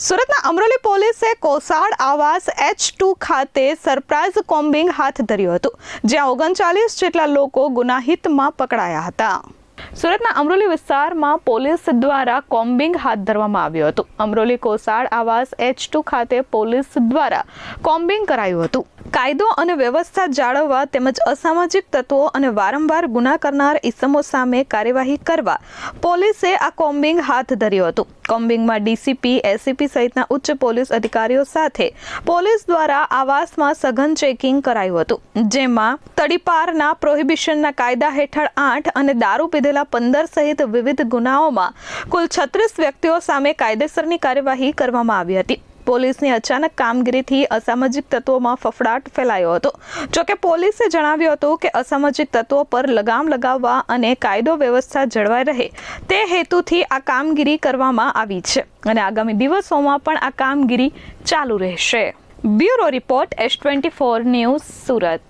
સુરતના અમરોલી પોલીસે કોસાડ આવાસ H2 ખાતે સરપ્રાઇઝ કોમ્બિંગ હાથ ધર્યું હતું, જ્યાં 39 જેટલા લોકો ગુનાહિતમાં પકડાયા હતા। સુરતના અમરોલી વિસ્તારમાં પોલીસ દ્વારા કોમ્બિંગ હાથ ધરવામાં આવ્યું હતું। અમરોલી કોસાડ આવાસ H2 ખાતે પોલીસ દ્વારા કોમ્બિંગ કરાયું હતું। કાયદો અને વ્યવસ્થા જાળવવા તેમજ અસામાજિક તત્વો અને વારંવાર ગુના કરનાર ઇસમો સામે કાર્યવાહી કરવા પોલીસે આ કોમ્બિંગ હાથ ધર્યું હતું। કોમ્બિંગમાં ડીસીપી, એસીપી સહિતના ઉચ્ચ પોલીસ અધિકારીઓ સાથે પોલીસ દ્વારા આવાસમાં સઘન ચેકિંગ કરાયું હતું, જેમાં તડીપારના પ્રોહિબિશનના કાયદા હેઠળ 8 અને દારૂ પીધેલા 15 સહિત વિવિધ ગુનાઓમાં કુલ 36 વ્યક્તિઓ સામે કાયદેસરની કાર્યવાહી કરવામાં આવી હતી। પોલીસની અચાનક કામગીરીથી અસામાજિક તત્વોમાં ફફડાટ ફેલાયો હતો। જોકે પોલીસે જણાવ્યું હતું કે અસામાજિક તત્વો પર લગામ લગાવવા અને કાયદો વ્યવસ્થા જળવાઈ રહે તે હેતુથી આ કામગીરી કરવામાં આવી છે અને આગામી દિવસોમાં પણ આ કામગીરી ચાલુ રહેશે। Bureau report S24 news, Surat.